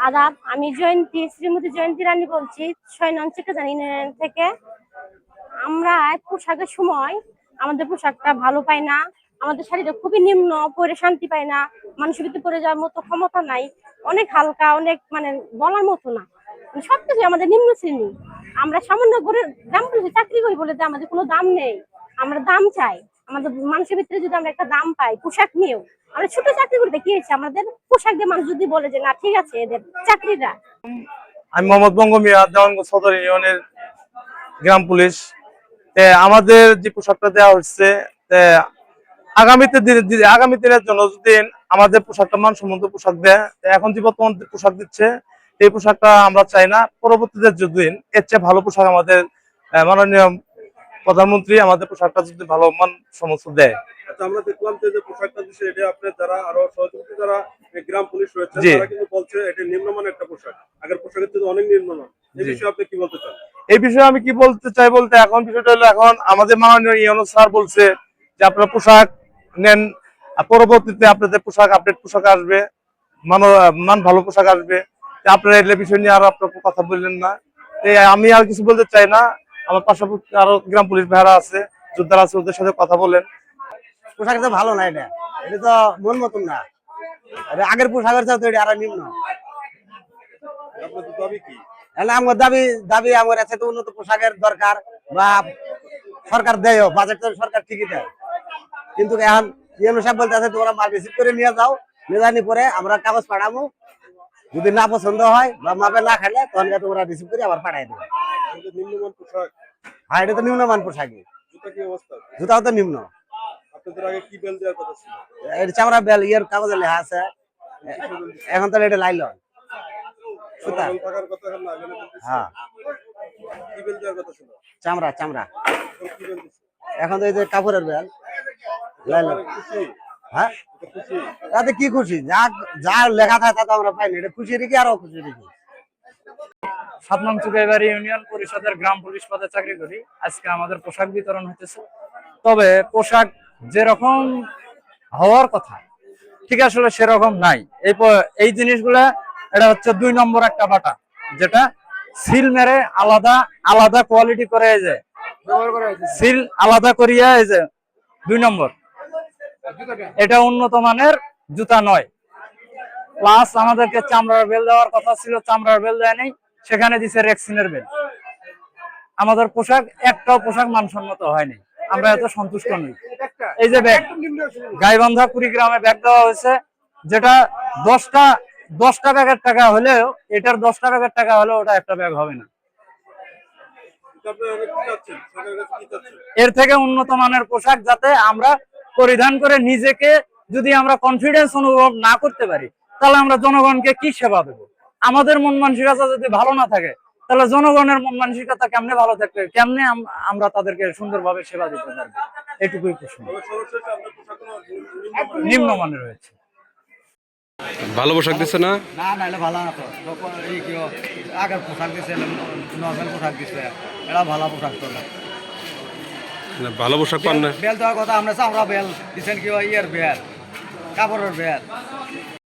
আদাব, আমি জয়ন্তী, শ্রীমতী জয়ন্তী রানী বলছি ৬ নং চিকাজান ইউনিয়ন থেকে। আমরা পোশাকের সময় আমাদের পোশাকটা ভালো পাই না, আমাদের শাড়িটা খুবই নিম্ন, পরে শান্তি পাই না, মানুষের ভিতরে পরে যাওয়ার মতো ক্ষমতা নাই, অনেক হালকা, অনেক মানে বলার মতো না, সবকিছু আমাদের নিম্ন শ্রেণী। আমরা সামান্য করে দাম পুলিশে চাকরি করি বলে যে আমাদের কোনো দাম নেই, আমরা দাম চাই। আমাদের মানুষের ভিতরে যদি আমরা একটা দাম পাই পোশাক নিয়েও, আমরা ছোট চাকরি করতে কি হয়েছে, আমাদের পোশাক দিয়ে মানুষ যদি বলে যে না ঠিক আছে এদের চাকরিটা। আমি মোহাম্মদ বঙ্গমিয়া, দেওয়ানগঞ্জ সদর ইউনিয়নের গ্রাম পুলিশ। আমাদের যে পোশাকটা দেওয়া হচ্ছে, আগামী দিনের জন্য যদি আমাদের পোশাকটা মানসম্মত পোশাক দেয়, এখন যে বর্তমান পোশাক দিচ্ছে এই পোশাকটা আমরা চাই না। পরবর্তীতে যদি এর চেয়ে ভালো পোশাক আমাদের মাননীয় প্রধানমন্ত্রী আমাদের পোশাকটা যদি ভালো মানসম্মত দেয়। আমরা দেখলাম যে পোশাকটা দিচ্ছে এটা আপনার যারা আরো সহযোগী যারা গ্রাম পুলিশ রয়েছে তারা কিন্তু বলছে এটা নিম্নমানের একটা পোশাক, আগের পোশাকের থেকে অনেক নিম্নমান। এই বিষয়ে আপনি কি বলতে চান? এই বিষয়ে আমি কি বলতে চাই বলতে, এখন বিষয়টা হলো এখন আমাদের মাননীয় ইউনূস স্যার বলছে যে আপনারা পোশাক নেন, পরবর্তীতে আপনাদের পোশাক আপডেট পোশাক আসবে, মান ভালো পোশাক আসবে। আপনারা এই বিষয় নিয়ে আর আপনার কথা বললেন না, আমি আর কিছু বলতে চাই না। আমার পাশাপাশি আরো গ্রাম পুলিশ ভাইরা আছে, যোদ্ধারা আছে, ওদের সাথে কথা বলেন। পোশাক তো ভালো না, এটা তো মন মতন না, আগের পোশাকের চাও তো এটা আরো নিম্ন। আমার দাবি আমার আছে তো উন্নত পোশাকের দরকার, বা সরকার দেয়, বাজেট তো সরকার ঠিকই দেয়, কিন্তু এখন ইউনূস সাহেব বলতে আছে তোমরা মাল রিসিভ করে নিয়ে যাও, নিয়ে যাওয়ার পরে আমরা কাগজ পাঠাবো, যদি না পছন্দ হয় বা মাপে না খেলে তখন তোমরা রিসিভ করে আবার পাঠাই দেবে। নিম্নমান পোশাক, হ্যাঁ এটা তো নিম্নমান পোশাকই। জুতা কি অবস্থা? জুতাও তো নিম্ন। আপনাদের আগে কি বেল দেওয়ার কথা ছিল? এটা চামড়া বেল, ইয়ের কাগজে লেখা আছে, এখন তো এটা লাইলন সুতা। থাকার কথা না, হ্যাঁ কি বেল দেওয়ার কথা ছিল? চামড়া চামড়া। কি বেল দিচ্ছে? এখন তো এই যে কাপড়ের বেল লাইলন। হ্যাঁ তাতে কি খুশি, যা যা লেখা থাকে তা তো আমরা পাইনি, এটা খুশি রেখে আরো খুশি রেখে। ৭ নং চুকাইবাড়ি ইউনিয়ন পরিষদের গ্রাম পুলিশ পদে চাকরি করি। আজকে আমাদের পোশাক বিতরণ হতেছে, তবে পোশাক যেরকম হওয়ার কথা ঠিক আসলে সেরকম নাই। এই জিনিসগুলা এটা হচ্ছে ২ নম্বর একটা বাটা, যেটা সিল মেরে আলাদা আলাদা কোয়ালিটি করে, এই যে সিল আলাদা করিয়া, এই যে ২ নম্বর, এটা উন্নত মানের জুতা নয়। প্লাস আমাদেরকে চামড়ার বেল দেওয়ার কথা ছিল, চামড়ার বেল দেয় নেই, সেখানে দিছে রেক্সিনের বেল। আমাদের পোশাক একটাও পোশাক মানসম্মত হয়নি, আমরা এত সন্তুষ্ট নই। এই যে ব্যাগ, গাইবান্ধা কুড়িগ্রামে ব্যাগ দেওয়া হয়েছে, যেটা 10টা ব্যাগের টাকা হলেও, এটার 10টা ব্যাগের টাকা হলেও ওটা একটা ব্যাগ হবে না। এর থেকে উন্নত মানের পোশাক যাতে আমরা পরিধান করে নিজেকে যদি আমরা কনফিডেন্স অনুভব না করতে পারি, তাহলে আমরা জনগণকে কি সেবা দেব? আমাদের মন মানসিকতা যদি ভালো না থাকে, তাহলে জনগণের মন মানসিকতা কেমনে ভালো থাকবে, কেমনে আমরা তাদেরকে সুন্দরভাবে সেবা দিতে পারবো? এটুকুই প্রশ্ন। নিম্নমানের রয়েছে। ভালো পোশাক দিচ্ছে না? না না এটা ভালো না তো, এই কি আগের পোশাক দিছে, নর্মাল পোশাক দিছে, এটা ভালো পোশাক তো না। ভালো পোশাক পান না? বেল দেওয়ার কথা আমরা চামড়া বেল দিচ্ছেন, কি ইয়ের বেল, কাপড়ের বেল।